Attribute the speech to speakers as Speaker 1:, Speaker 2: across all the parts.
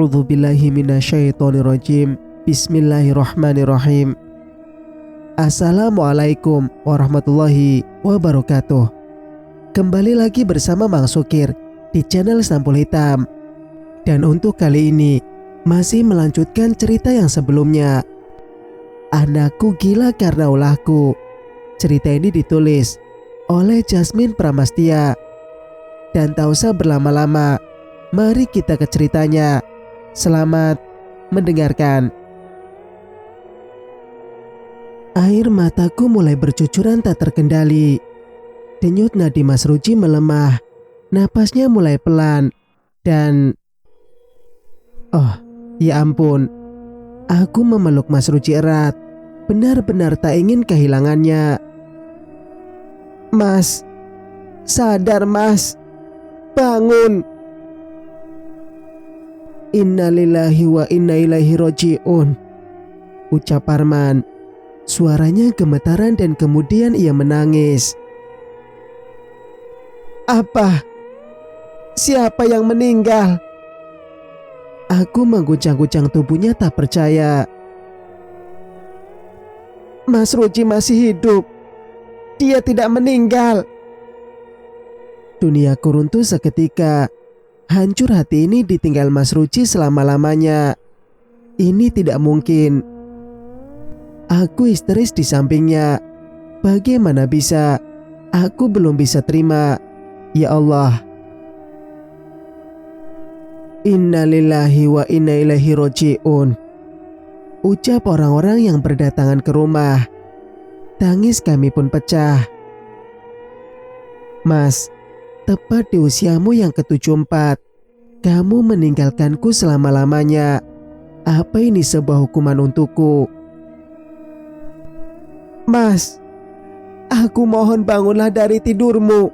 Speaker 1: A'udzubillahi minasyaitonirrajim. Bismillahirrahmanirrahim. Assalamualaikum warahmatullahi wabarakatuh. Kembali lagi bersama Mang Sukir di channel Sampul Hitam. Dan untuk kali ini masih melanjutkan cerita yang sebelumnya, Anakku Gila Karena Ulahku. Cerita ini ditulis oleh Jasmine Pramastia. Dan tak usah berlama-lama, mari kita ke ceritanya. Selamat mendengarkan. Air mataku mulai bercucuran tak terkendali. Denyut nadi Mas Ruji melemah. Napasnya mulai pelan. Dan oh, ya ampun. Aku memeluk Mas Ruji erat. Benar-benar tak ingin kehilangannya. Mas, sadar Mas. Bangun. Innalillahi wa inna ilaihi roji'un, ucap Arman. Suaranya gemetaran dan kemudian ia menangis. Apa? Siapa yang meninggal? Aku mengguncang-guncang tubuhnya tak percaya. Mas Ruji masih hidup. Dia tidak meninggal. Duniaku runtuh seketika. Hancur hati ini ditinggal Mas Ruji selama-lamanya. Ini tidak mungkin. Aku histeris di sampingnya. Bagaimana bisa? Aku belum bisa terima. Ya Allah. Innalillahi wa inna ilaihi roji'un, ucap orang-orang yang berdatangan ke rumah. Tangis kami pun pecah. Mas, tepat di usiamu yang ke-74, kamu meninggalkanku selama-lamanya. Apa ini sebuah hukuman untukku? Mas, aku mohon bangunlah dari tidurmu.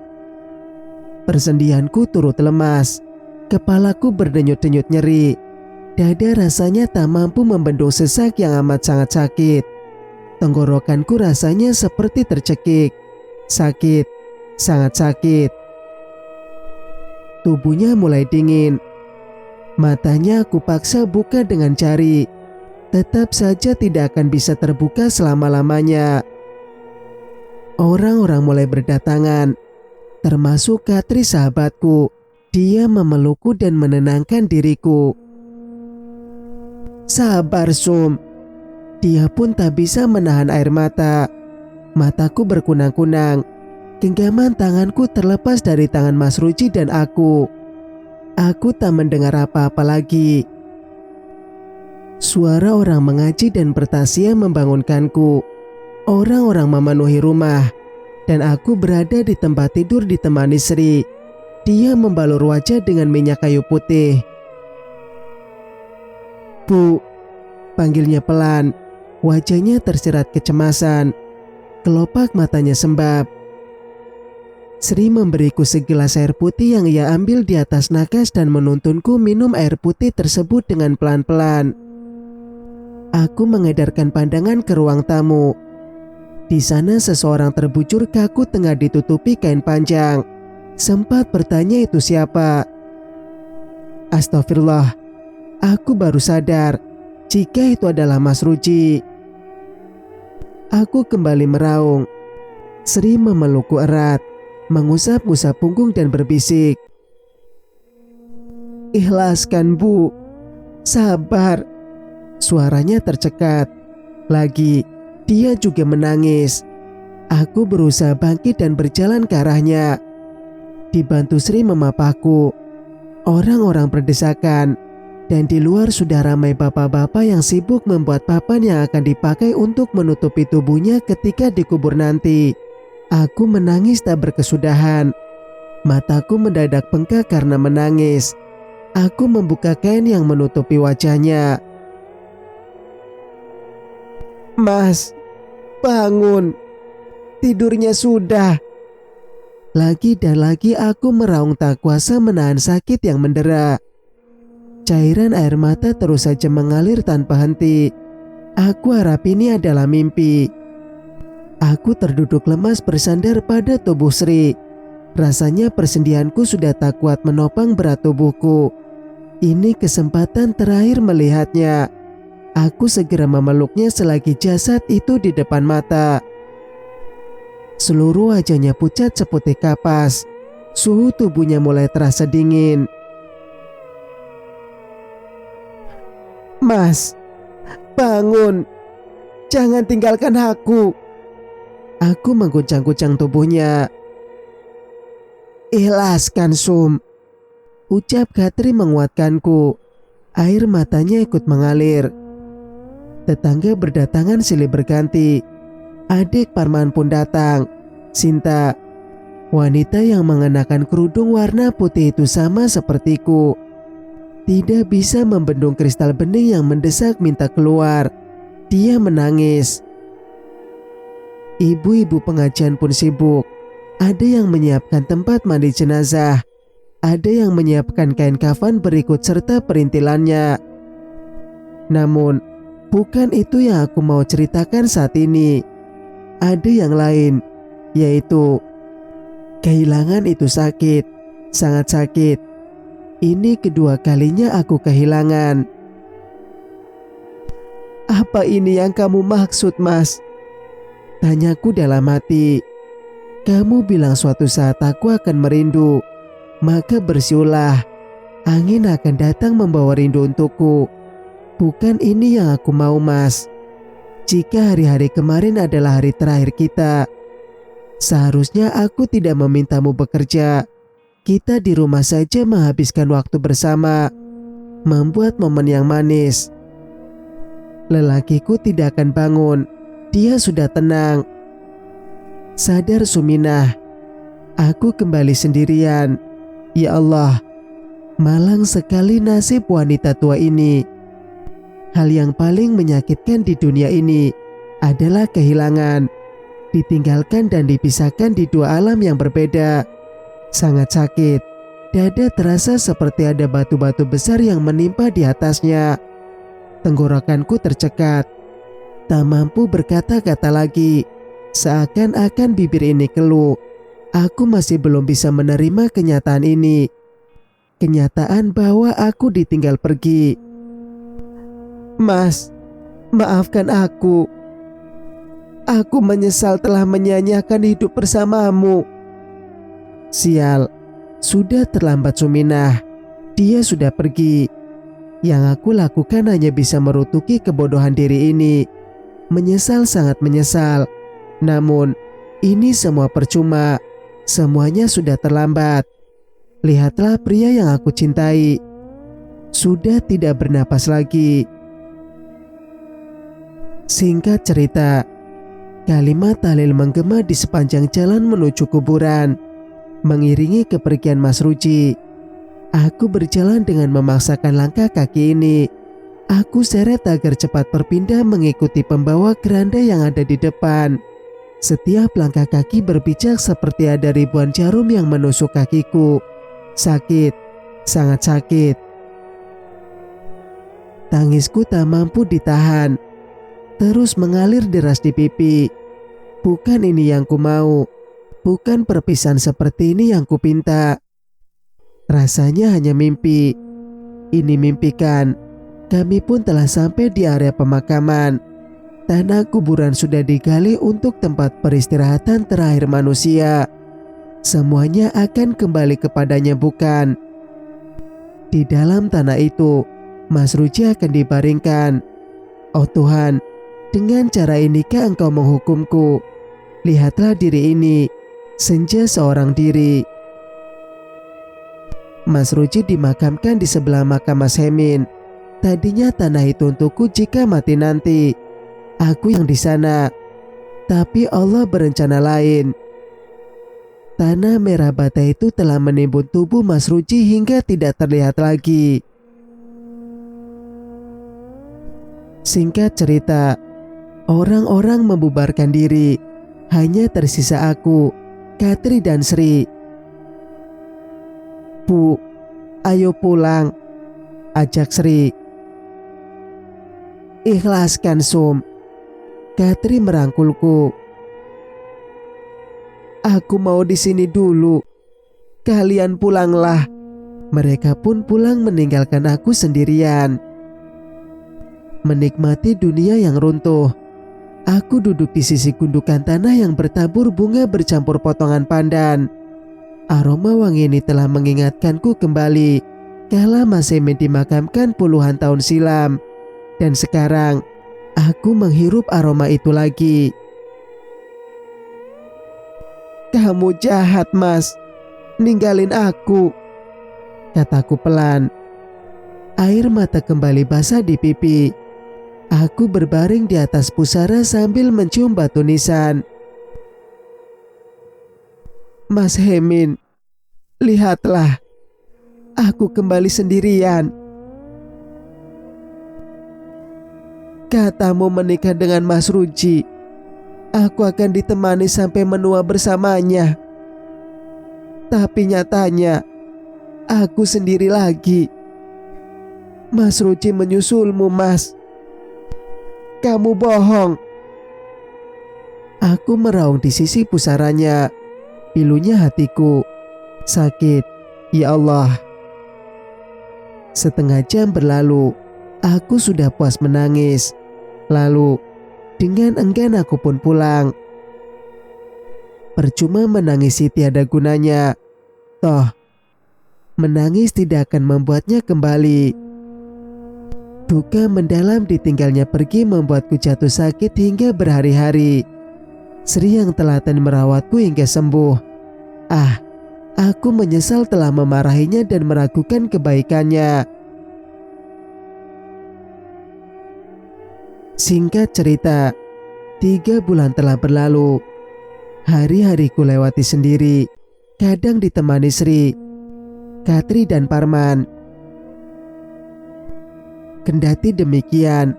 Speaker 1: Persendianku turut lemas. Kepalaku berdenyut-denyut nyeri. Dada rasanya tak mampu membendung sesak yang amat sangat sakit. Tenggorokanku rasanya seperti tercekik. Sakit, sangat sakit. Tubuhnya mulai dingin. Matanya aku paksa buka dengan jari. Tetap saja tidak akan bisa terbuka selama-lamanya. Orang-orang mulai berdatangan, termasuk Katri sahabatku. Dia memelukku dan menenangkan diriku. Sabar Sum. Dia pun tak bisa menahan air mata. Mataku berkunang-kunang. Genggaman tanganku terlepas dari tangan Mas Ruji dan aku. Aku tak mendengar apa-apa lagi. Suara orang mengaji dan bertasya membangunkanku. Orang-orang memenuhi rumah. Dan aku berada di tempat tidur ditemani Sri. Dia membalur wajah dengan minyak kayu putih. Bu, panggilnya pelan. Wajahnya tersirat kecemasan. Kelopak matanya sembab. Sri memberiku segelas air putih yang ia ambil di atas nakas dan menuntunku minum air putih tersebut dengan pelan-pelan. Aku mengedarkan pandangan ke ruang tamu. Di sana seseorang terbujur kaku tengah ditutupi kain panjang. Sempat bertanya itu siapa. Astagfirullah. Aku baru sadar jika itu adalah Mas Ruji. Aku kembali meraung. Sri memelukku erat, mengusap-usap punggung dan berbisik. Ikhlaskan Bu. Sabar. Suaranya tercekat. Lagi, dia juga menangis. Aku berusaha bangkit dan berjalan ke arahnya. Dibantu Sri memapahku. Orang-orang berdesakan. Dan di luar sudah ramai bapak-bapak yang sibuk membuat papan yang akan dipakai untuk menutupi tubuhnya ketika dikubur nanti. Aku menangis tak berkesudahan. Mataku mendadak bengkak karena menangis. Aku membuka kain yang menutupi wajahnya. Mas, bangun. Tidurnya sudah. Lagi dan lagi aku meraung tak kuasa menahan sakit yang mendera. Cairan air mata terus saja mengalir tanpa henti. Aku harap ini adalah mimpi. Aku terduduk lemas bersandar pada tubuh Sri. Rasanya persendianku sudah tak kuat menopang berat tubuhku. Ini kesempatan terakhir melihatnya. Aku segera memeluknya selagi jasad itu di depan mata. Seluruh wajahnya pucat seputih kapas. Suhu tubuhnya mulai terasa dingin. "Mas, bangun. Jangan tinggalkan aku." Aku mengguncang-guncang tubuhnya. "Ikhlaskan, Sum," ucap Gatri menguatkanku. Air matanya ikut mengalir. Tetangga berdatangan silih berganti. Adik Parman pun datang. Sinta, wanita yang mengenakan kerudung warna putih itu sama sepertiku. Tidak bisa membendung kristal bening yang mendesak minta keluar. Dia menangis. Ibu-ibu pengajian pun sibuk. Ada yang menyiapkan tempat mandi jenazah. Ada yang menyiapkan kain kafan berikut serta perintilannya. Namun, bukan itu yang aku mau ceritakan saat ini. Ada yang lain, yaitu kehilangan itu sakit, sangat sakit. Ini kedua kalinya aku kehilangan. "Apa ini yang kamu maksud, Mas?" tanyaku dalam hati. "Kamu bilang suatu saat aku akan merindu, maka bersiulah. Angin akan datang membawa rindu untukku. Bukan ini yang aku mau, Mas. Jika hari-hari kemarin adalah hari terakhir kita, seharusnya aku tidak memintamu bekerja. Kita di rumah saja menghabiskan waktu bersama, membuat momen yang manis." Lelakiku tidak akan bangun. Dia sudah tenang. Sadar, Suminah, aku kembali sendirian. Ya Allah, malang sekali nasib wanita tua ini. Hal yang paling menyakitkan di dunia ini adalah kehilangan, ditinggalkan dan dipisahkan di dua alam yang berbeda. Sangat sakit. Dada terasa seperti ada batu-batu besar yang menimpa di atasnya. Tenggorokanku tercekat. Tak mampu berkata-kata lagi. Seakan-akan bibir ini keluh. Aku masih belum bisa menerima kenyataan ini. Kenyataan bahwa aku ditinggal pergi. "Mas, maafkan aku. Aku menyesal telah menyia-nyiakan hidup bersamamu." Sial, sudah terlambat, Suminah. Dia sudah pergi. Yang aku lakukan hanya bisa merutuki kebodohan diri ini. Menyesal, sangat menyesal. Namun, ini semua percuma. Semuanya sudah terlambat. Lihatlah pria yang aku cintai. Sudah tidak bernapas lagi. Singkat cerita, kalimat tahlil menggema di sepanjang jalan menuju kuburan, mengiringi kepergian Mas Ruji. Aku berjalan dengan memaksakan langkah kaki ini. Aku seret agar cepat berpindah mengikuti pembawa keranda yang ada di depan. Setiap langkah kaki berpijak seperti ada ribuan jarum yang menusuk kakiku. Sakit, sangat sakit. Tangisku tak mampu ditahan. Terus mengalir deras di pipi. Bukan ini yang ku mau. Bukan perpisahan seperti ini yang ku pinta. Rasanya hanya mimpi. Ini mimpi kan. Kami pun telah sampai di area pemakaman. Tanah kuburan sudah digali untuk tempat peristirahatan terakhir manusia. Semuanya akan kembali kepadanya, bukan? Di dalam tanah itu, Mas Ruji akan dibaringkan. Oh Tuhan, dengan cara inikah Engkau menghukumku? Lihatlah diri ini, senja seorang diri. Mas Ruji dimakamkan di sebelah makam Mas Hemin. Tadinya tanah itu untukku jika mati nanti. Aku yang di sana. Tapi Allah berencana lain. Tanah merah bata itu telah menimbun tubuh Mas Ruji hingga tidak terlihat lagi. Singkat cerita, orang-orang membubarkan diri. Hanya tersisa aku, Gatri dan Sri. "Bu, ayo pulang," ajak Sri. "Ikhlaskan, Sum." Gatri merangkulku. "Aku mau di sini dulu. Kalian pulanglah. Mereka pun pulang meninggalkan aku sendirian. Menikmati dunia yang runtuh, aku duduk di sisi gundukan tanah yang bertabur bunga bercampur potongan pandan. Aroma wangi ini telah mengingatkanku kembali kala Mas Emin dimakamkan puluhan tahun silam. Dan sekarang, aku menghirup aroma itu lagi. "Kamu jahat, Mas. Ninggalin aku," kataku pelan. Air mata kembali basah di pipi. Aku berbaring di atas pusara sambil mencium batu nisan. "Mas Emin, lihatlah. Aku kembali sendirian. Katamu menikah dengan Mas Ruji. Aku akan ditemani sampai menua bersamanya. Tapi nyatanya, aku sendiri lagi. Mas Ruji menyusulmu, Mas. Kamu bohong." Aku meraung di sisi pusaranya. Pilunya hatiku. Sakit, ya Allah. Setengah jam berlalu. Aku sudah puas menangis. Lalu, dengan enggan aku pun pulang. Percuma menangisi tiada gunanya. Toh, menangis tidak akan membuatnya kembali. Duka mendalam ditinggalnya pergi membuatku jatuh sakit hingga berhari-hari. Sri yang telaten merawatku hingga sembuh. Aku menyesal telah memarahinya dan meragukan kebaikannya. Singkat cerita, 3 bulan telah berlalu. Hari-hari ku lewati sendiri, kadang ditemani Sri, Katri dan Parman. Kendati demikian,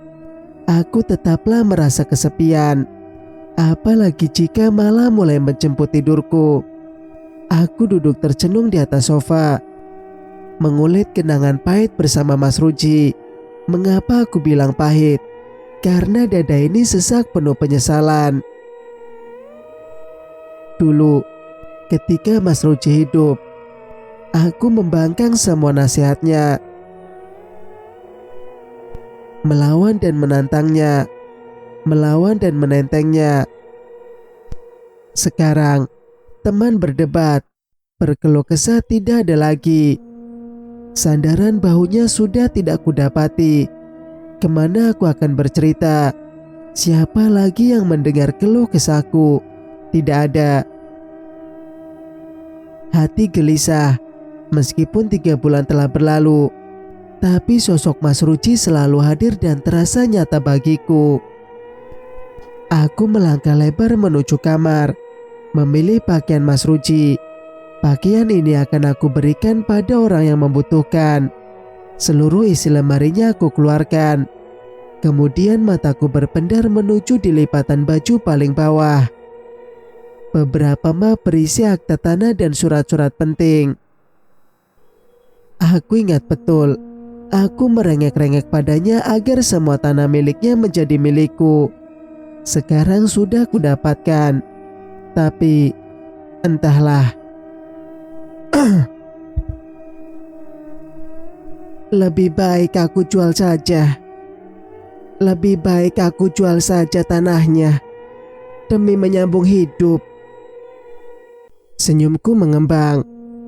Speaker 1: aku tetaplah merasa kesepian. Apalagi jika malam mulai menjemput tidurku. Aku duduk tercenung di atas sofa, mengulit kenangan pahit bersama Mas Ruji. Mengapa aku bilang pahit? Karena dada ini sesak penuh penyesalan. Dulu, ketika Mas Ruji hidup, aku membangkang semua nasihatnya. Melawan dan menantangnya, melawan dan menentengnya. Sekarang, teman berdebat, berkeluh kesah tidak ada lagi. Sandaran bahunya sudah tidak kudapati. Kemana aku akan bercerita? Siapa lagi yang mendengar keluh kesahku? Tidak ada. Hati gelisah, meskipun 3 bulan telah berlalu. Tapi sosok Mas Ruji selalu hadir dan terasa nyata bagiku. Aku melangkah lebar menuju kamar, memilih pakaian Mas Ruji. Pakaian ini akan aku berikan pada orang yang membutuhkan. Seluruh isi lemarinya aku keluarkan. Kemudian mataku berpendar menuju di lipatan baju paling bawah. Beberapa map berisi akta tanah dan surat-surat penting. Aku ingat betul, aku merengek-rengek padanya agar semua tanah miliknya menjadi milikku. Sekarang sudah kudapatkan. Tapi, entahlah. Lebih baik aku jual saja. Lebih baik aku jual saja tanahnya demi menyambung hidup. Senyumku mengembang.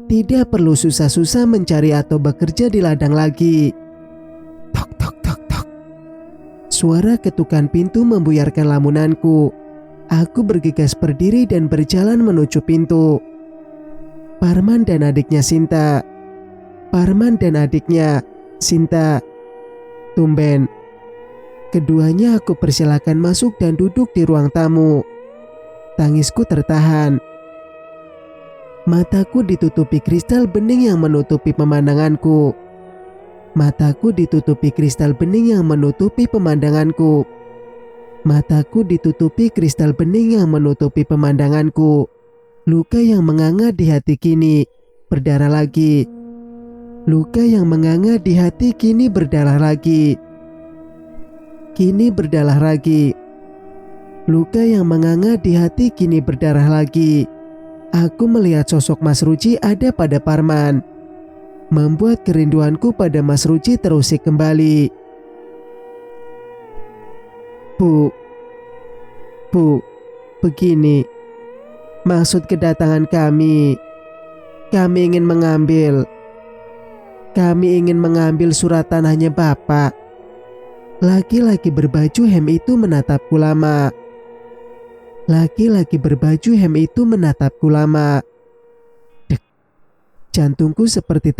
Speaker 1: Tidak perlu susah-susah mencari atau bekerja di ladang lagi. Tok tok tok tok. Suara ketukan pintu membuyarkan lamunanku. Aku bergegas berdiri dan berjalan menuju pintu. Parman dan adiknya Sinta. Parman dan adiknya Sinta. Tumben, keduanya aku persilakan masuk dan duduk di ruang tamu. Tangisku tertahan. Mataku ditutupi kristal bening yang menutupi pemandanganku. Mataku ditutupi kristal bening yang menutupi pemandanganku. Mataku ditutupi kristal bening yang menutupi pemandanganku. Luka yang menganga di hati kini berdarah lagi. Luka yang menganga di hati kini berdarah lagi. Kini berdarah lagi. Luka yang menganga di hati kini berdarah lagi. Aku melihat sosok Mas Ruji ada pada Parman. membuat kerinduanku pada Mas Ruji terusik kembali. Bu, begini. Maksud kedatangan kami ingin mengambil surat tanahnya Bapak. Laki-laki berbaju hem itu menatapku lama. Dek, jantungku seperti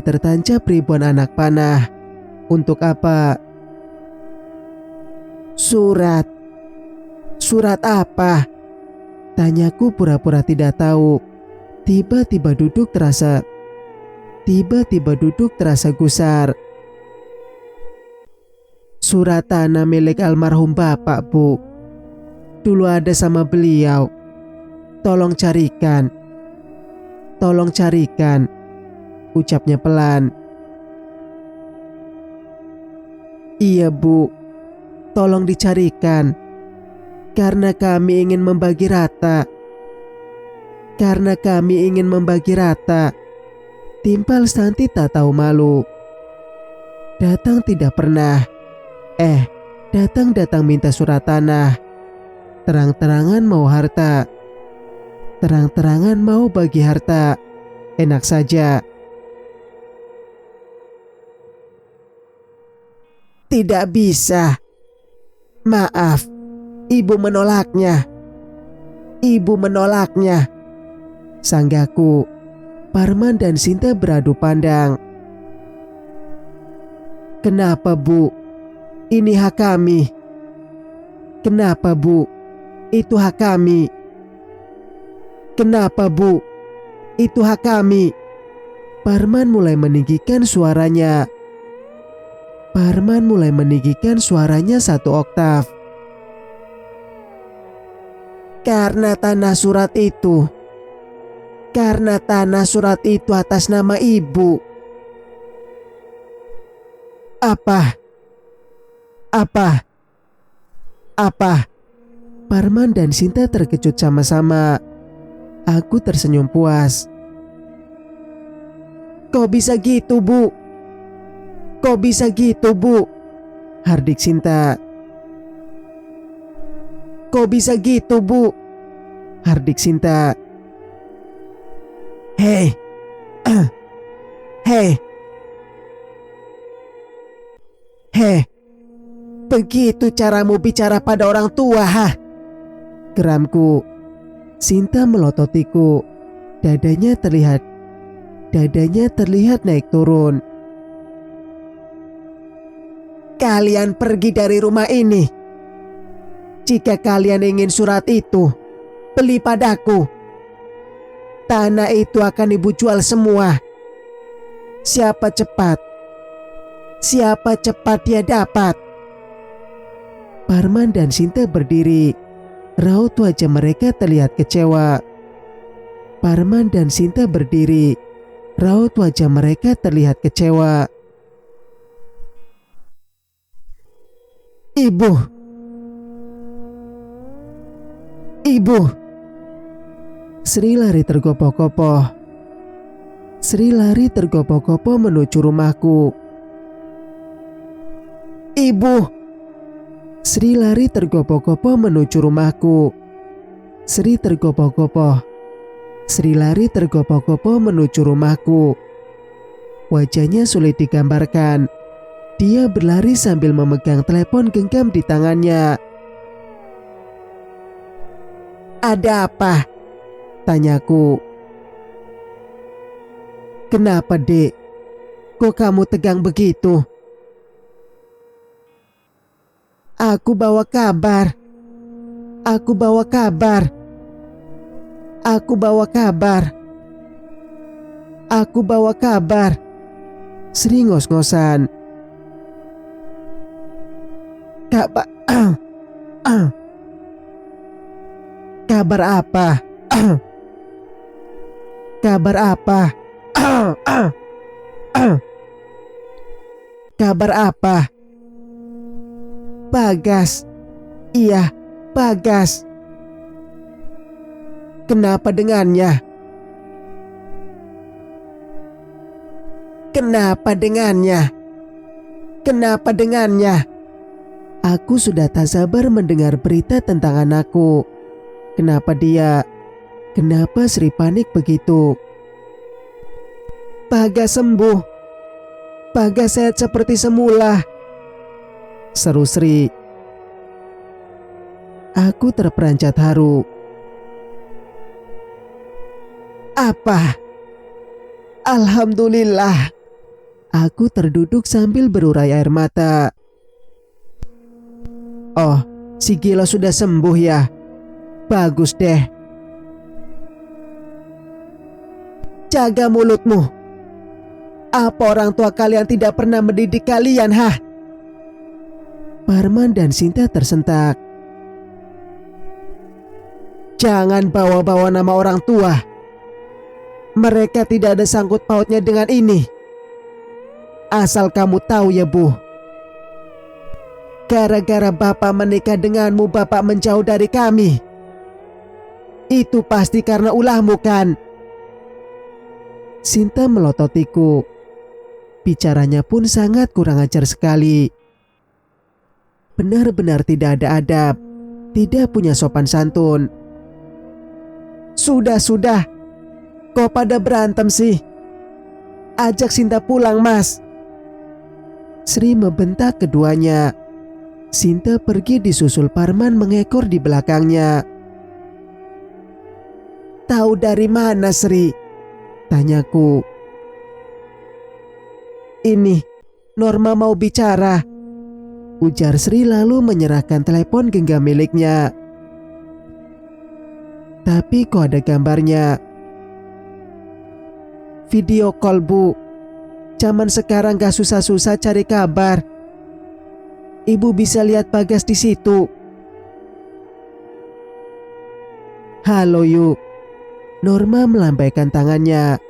Speaker 1: tertancap ribuan anak panah. Untuk apa? Surat apa? Tanyaku pura-pura tidak tahu. Tiba-tiba duduk terasa gusar. Surat tanah milik almarhum Bapak, Bu. Dulu ada sama beliau. Tolong carikan. Ucapnya pelan. Iya, Bu. Tolong dicarikan. Karena kami ingin membagi rata. Timpal Santi tak tahu malu. Datang tidak pernah. Datang minta surat tanah. Terang-terangan mau harta. Terang-terangan mau bagi harta. Enak saja. Tidak bisa. Maaf, Ibu menolaknya. Sanggaku. Parman dan Sinta beradu pandang. Kenapa, Bu? Ini hak kami. Kenapa, Bu? Itu hak kami. Kenapa, Bu? Itu hak kami. Parman mulai meninggikan suaranya. Satu oktav. Karena tanah surat itu atas nama Ibu. Apa? Parman dan Sinta terkejut sama-sama. Aku tersenyum puas. Kok bisa gitu, Bu? Hardik Sinta. Kok bisa gitu, Bu? Hardik Sinta. Hei. Begitu caramu bicara pada orang tua, ha? Geramku. Sinta melototiku. Dadanya terlihat naik turun. Kalian pergi dari rumah ini. Jika kalian ingin surat itu, beli padaku. Tanah itu akan Ibu jual semua. Siapa cepat dia dapat. Parman dan Sinta berdiri. Raut wajah mereka terlihat kecewa. Ibu. Sri lari tergopoh-gopoh menuju rumahku. Ibu. Sri lari tergopoh-gopoh menuju rumahku. Wajahnya sulit digambarkan. Dia berlari sambil memegang telepon genggam di tangannya. Ada apa? Tanyaku. Kenapa, Dek? Kok kamu tegang begitu? Aku bawa kabar. Sri ngos-ngosan. Kabar apa? Bagas. Iya, Bagas. Kenapa dengannya? Kenapa dengannya? Kenapa dengannya? Aku sudah tak sabar mendengar berita tentang anakku. Kenapa dia? Kenapa Sri panik begitu? Bagas sembuh. Bagas sehat seperti semula, seru Sri. Aku terperanjat haru. Apa? Alhamdulillah. Aku terduduk sambil berurai air mata. Oh, si Gila sudah sembuh ya? Bagus deh. Jaga mulutmu. Apa orang tua kalian tidak pernah mendidik kalian, hah? Parman dan Sinta tersentak. Jangan bawa-bawa nama orang tua. Mereka tidak ada sangkut pautnya dengan ini. Asal kamu tahu ya, Bu. Gara-gara bapak menikah denganmu, bapak menjauh dari kami. Itu pasti karena ulahmu kan? Sinta melototiku. Bicaranya pun sangat kurang ajar sekali. Benar-benar tidak ada adab, tidak punya sopan santun. Sudah. Kok pada berantem sih? Ajak Sinta pulang, Mas. Sri membentak keduanya. Sinta pergi disusul Parman mengekor di belakangnya. Tahu dari mana, Sri? Tanyaku. Ini, Norma mau bicara, ujar Sri lalu menyerahkan telepon genggam miliknya. Tapi kok ada gambarnya? Video call, Bu. Zaman sekarang gak susah-susah cari kabar. Ibu bisa lihat Bagas di situ. Halo yuk. Norma melambaikan tangannya.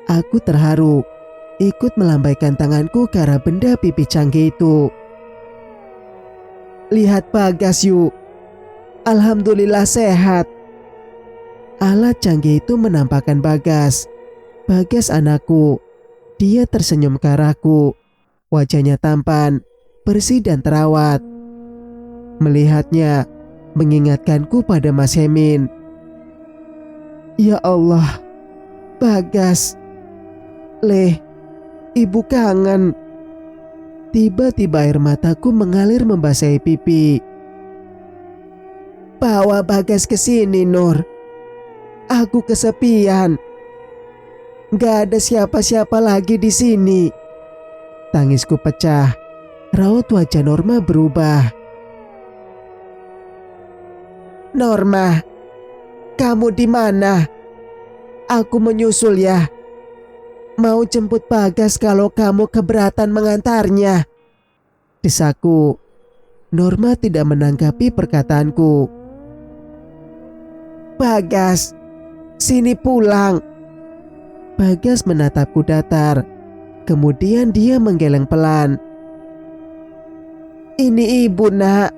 Speaker 1: Aku terharu, ikut melambaikan tanganku ke arah benda pipi canggih itu. Lihat Bagas yuk. Alhamdulillah sehat. Alat canggih itu menampakkan Bagas. Bagas anakku. Dia tersenyum ke arahku. Wajahnya tampan, bersih dan terawat. Melihatnya, mengingatkanku pada Mas Hemin. Ya Allah, Bagas. Leh, ibu kangen. Tiba-tiba air mataku mengalir membasahi pipi. Bawa Bagas ke sini, Nur. Aku kesepian. Gak ada siapa-siapa lagi di sini. Tangisku pecah. Raut wajah Norma berubah. Norma, kamu di mana? Aku menyusul ya. Mau jemput Bagas kalau kamu keberatan mengantarnya. Desaku. Norma tidak menanggapi perkataanku. Bagas, sini pulang. Bagas menatapku datar. Kemudian dia menggeleng pelan. Ini ibu, nak.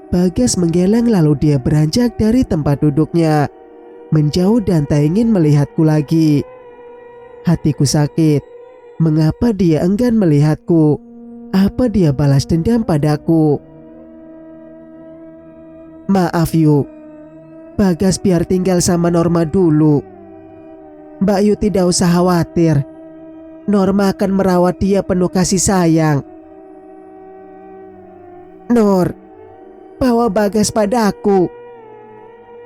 Speaker 1: Bagas menggeleng lalu dia beranjak dari tempat duduknya, menjauh dan tak ingin melihatku lagi. Hatiku sakit. Mengapa dia enggan melihatku? Apa dia balas dendam padaku? Maaf yuk. Bagas biar tinggal sama Norma dulu. Mbak Yu tidak usah khawatir. Norma akan merawat dia penuh kasih sayang. Nur, bawa Bagas padaku.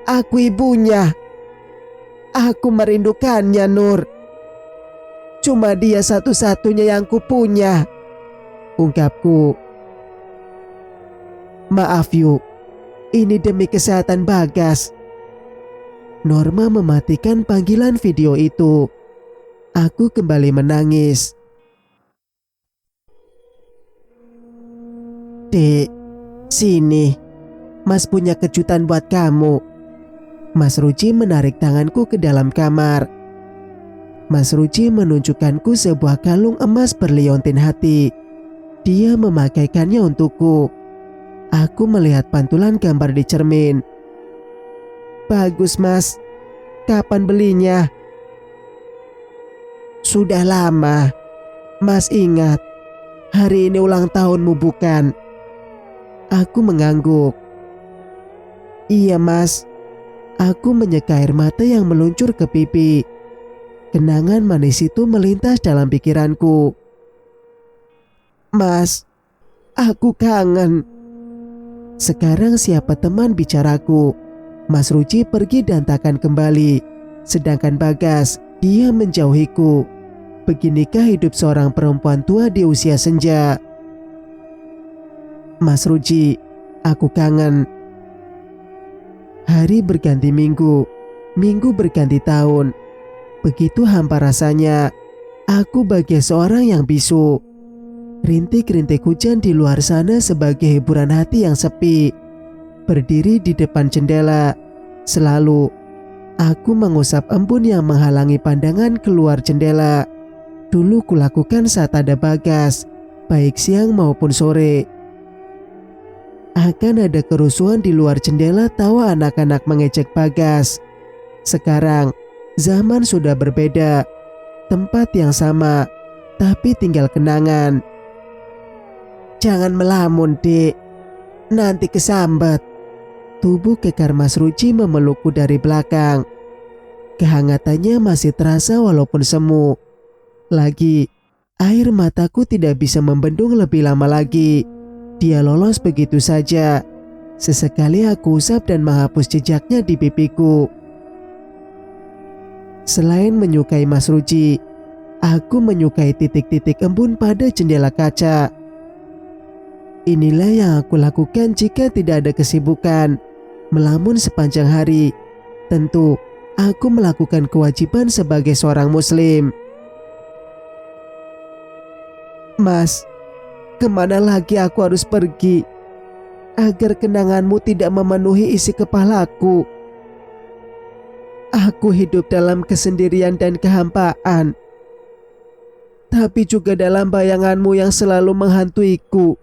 Speaker 1: Aku ibunya. Aku merindukannya, Nur. Cuma dia satu-satunya yang kupunya, ungkapku. Maaf Yu, ini demi kesehatan Bagas. Norma mematikan panggilan video itu. Aku kembali menangis. Dek, sini. Mas punya kejutan buat kamu. Mas Ruci menarik tanganku ke dalam kamar. Mas Ruci menunjukkanku sebuah kalung emas berliontin hati. Dia memakaikannya untukku. Aku melihat pantulan gambar di cermin. Bagus mas, kapan belinya? Sudah lama. Mas ingat, hari ini ulang tahunmu bukan? Aku mengangguk. Iya mas. Aku menyeka air mata yang meluncur ke pipi. Kenangan manis itu melintas dalam pikiranku. Mas, aku kangen. Sekarang siapa teman bicaraku? Mas Ruci pergi dan takkan kembali. Sedangkan Bagas, dia menjauhiku. Beginikah hidup seorang perempuan tua di usia senja? Mas Ruci, aku kangen. Hari berganti minggu, minggu berganti tahun. Begitu hampa rasanya. Aku bagai seorang yang bisu. Rintik-rintik hujan di luar sana sebagai hiburan hati yang sepi. Berdiri di depan jendela, selalu aku mengusap embun yang menghalangi pandangan keluar jendela. Dulu kulakukan saat ada Bagas, baik siang maupun sore. Akan ada kerusuhan di luar jendela tawa anak-anak mengejek Bagas. Sekarang, zaman sudah berbeda. Tempat yang sama, tapi tinggal kenangan. Jangan melamun, Dek. Nanti kesambat. Tubuh kekar Mas Ruci memelukku dari belakang. Kehangatannya masih terasa walaupun semu. Lagi, air mataku tidak bisa membendung lebih lama lagi. Dia lolos begitu saja. Sesekali aku usap dan menghapus jejaknya di pipiku. Selain menyukai Mas Ruci, aku menyukai titik-titik embun pada jendela kaca. Inilah yang aku lakukan jika tidak ada kesibukan. Melamun sepanjang hari. Tentu, aku melakukan kewajiban sebagai seorang muslim. Mas, kemana lagi aku harus pergi agar kenanganmu tidak memenuhi isi kepalaku? Aku hidup dalam kesendirian dan kehampaan, tapi juga dalam bayanganmu yang selalu menghantuiku.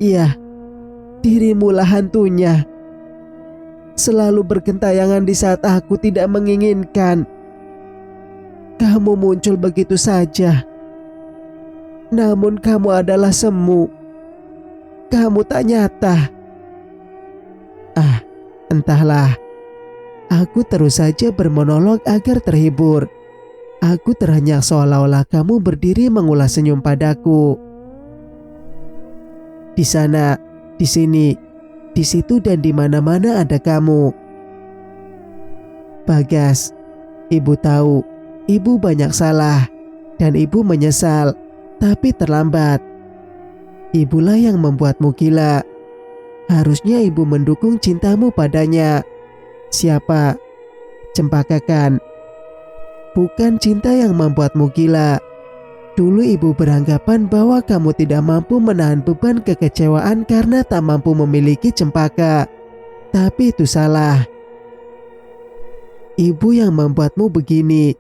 Speaker 1: Iya, dirimulah hantunya. Selalu bergentayangan di saat aku tidak menginginkan. Kamu muncul begitu saja. Namun kamu adalah semu. Kamu tak nyata. Entahlah. Aku terus saja bermonolog agar terhibur. Aku terhenyak seolah-olah kamu berdiri mengulas senyum padaku. Di sana, di sini, di situ dan di mana-mana ada kamu. Bagas, ibu tahu, ibu banyak salah dan ibu menyesal, tapi terlambat. Ibulah yang membuatmu gila. Harusnya ibu mendukung cintamu padanya. Siapa? Cempaka kan? Bukan cinta yang membuatmu gila. Dulu ibu beranggapan bahwa kamu tidak mampu menahan beban kekecewaan karena tak mampu memiliki Cempaka. Tapi itu salah. Ibu yang membuatmu begini.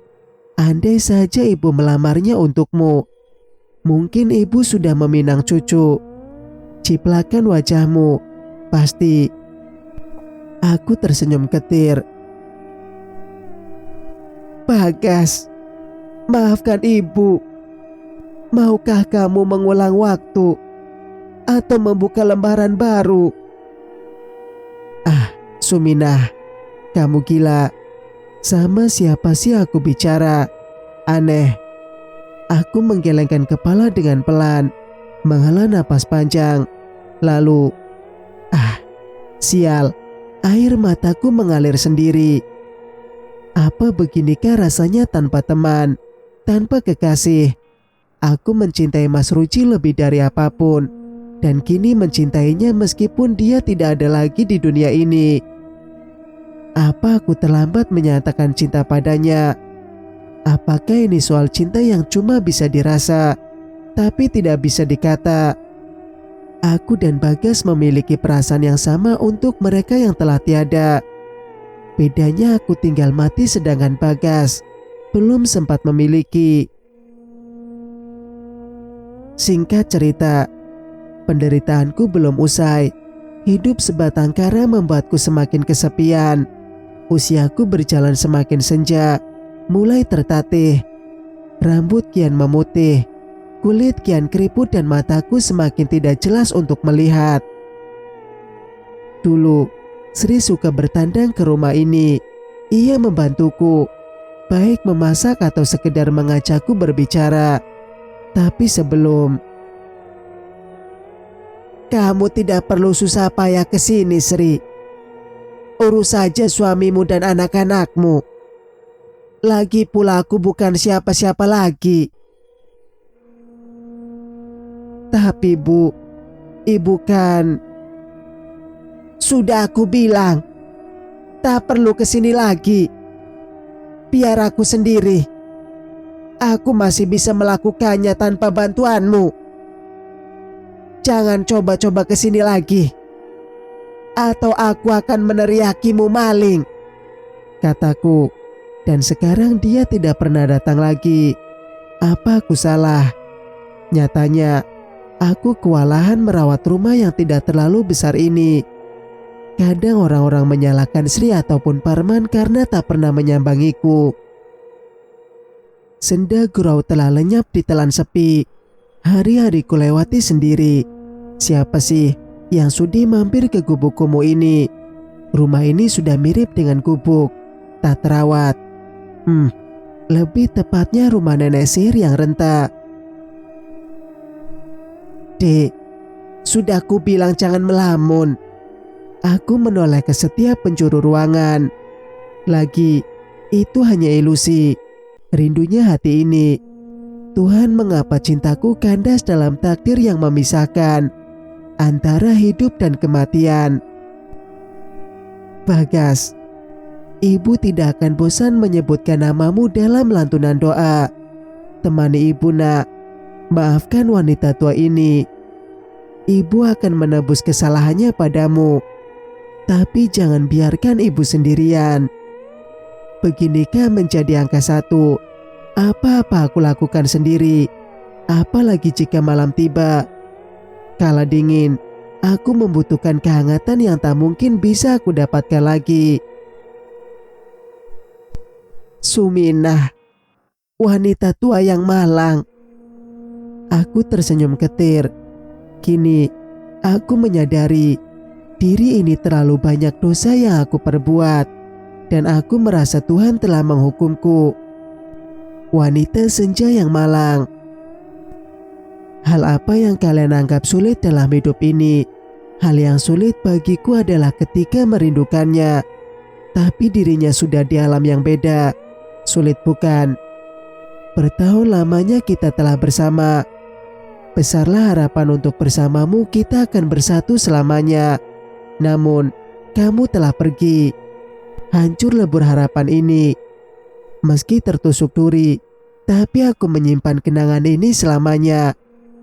Speaker 1: Andai saja ibu melamarnya untukmu, mungkin ibu sudah meminang cucu. Ciplakan wajahmu. Pasti. Aku tersenyum ketir. Bagas, maafkan ibu. Maukah kamu mengulang waktu atau membuka lembaran baru? Suminah, kamu gila. Sama siapa sih aku bicara? Aneh. Aku menggelengkan kepala dengan pelan, menghela napas panjang. Lalu, sial, air mataku mengalir sendiri. Apa beginikah rasanya tanpa teman, tanpa kekasih? Aku mencintai Mas Ruci lebih dari apapun, dan kini mencintainya meskipun dia tidak ada lagi di dunia ini. Apa aku terlambat menyatakan cinta padanya? Apakah ini soal cinta yang cuma bisa dirasa, tapi tidak bisa dikata? Aku dan Bagas memiliki perasaan yang sama untuk mereka yang telah tiada. Bedanya aku tinggal mati sedangkan Bagas belum sempat memiliki. Singkat cerita, penderitaanku belum usai. Hidup sebatang kara membuatku semakin kesepian. Usiaku berjalan semakin senja, mulai tertatih. Rambut kian memutih, kulit kian keriput dan mataku semakin tidak jelas untuk melihat. Dulu, Sri suka bertandang ke rumah ini. Ia membantuku, baik memasak atau sekedar mengajakku berbicara. Tapi sebelum... Kamu tidak perlu susah payah ke sini, Sri. Urus saja suamimu dan anak-anakmu. Lagi pula aku bukan siapa-siapa lagi. Tapi Bu, Ibu kan... Sudah aku bilang, tak perlu ke sini lagi. Biar aku sendiri. Aku masih bisa melakukannya tanpa bantuanmu. Jangan coba-coba ke sini lagi, atau aku akan meneriakimu maling, kataku. Dan sekarang dia tidak pernah datang lagi. Apa aku salah? Nyatanya, aku kewalahan merawat rumah yang tidak terlalu besar ini. Kadang orang-orang menyalahkan Sri ataupun Parman karena tak pernah menyambangiku. Senda gurau telah lenyap di telan sepi. Hari-hari ku lewati sendiri. Siapa sih yang sudi mampir ke gubuk kumuh ini? Rumah ini sudah mirip dengan gubuk, tak terawat. Lebih tepatnya rumah nenek sihir yang renta. Dek, sudah ku bilang jangan melamun. Aku menoleh ke setiap penjuru ruangan. Lagi, itu hanya ilusi. Rindunya hati ini. Tuhan, mengapa cintaku kandas dalam takdir yang memisahkan antara hidup dan kematian? Bagas, Ibu tidak akan bosan menyebutkan namamu dalam lantunan doa. Temani Ibu, nak. Maafkan wanita tua ini. Ibu akan menebus kesalahannya padamu. Tapi jangan biarkan Ibu sendirian. Beginikah menjadi angka 1? Apa-apa aku lakukan sendiri. Apalagi jika malam tiba. Kala dingin, aku membutuhkan kehangatan yang tak mungkin bisa aku dapatkan lagi. Suminah, wanita tua yang malang. Aku tersenyum ketir. Kini, aku menyadari diri ini terlalu banyak dosa yang aku perbuat. Dan aku merasa Tuhan telah menghukumku. Wanita senja yang malang. Hal apa yang kalian anggap sulit dalam hidup ini? Hal yang sulit bagiku adalah ketika merindukannya, tapi dirinya sudah di alam yang beda. Sulit bukan? Bertahun lamanya kita telah bersama. Besarlah harapan untuk bersamamu kita akan bersatu selamanya. Namun, kamu telah pergi. Hancur lebur harapan ini. Meski tertusuk duri, tapi aku menyimpan kenangan ini selamanya,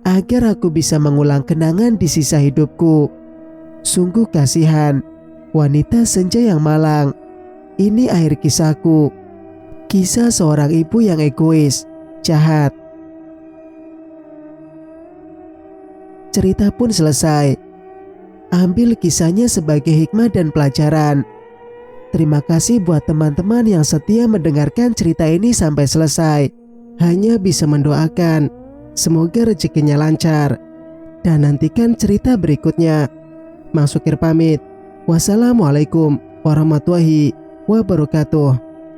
Speaker 1: agar aku bisa mengulang kenangan di sisa hidupku. Sungguh kasihan, wanita senja yang malang. Ini akhir kisahku. Kisah seorang ibu yang egois, jahat. Cerita pun selesai. Ambil kisahnya sebagai hikmah dan pelajaran. Terima kasih buat teman-teman yang setia mendengarkan cerita ini sampai selesai. Hanya bisa mendoakan semoga rezekinya lancar. Dan nantikan cerita berikutnya. Mang Sukir pamit. Wassalamualaikum warahmatullahi wabarakatuh.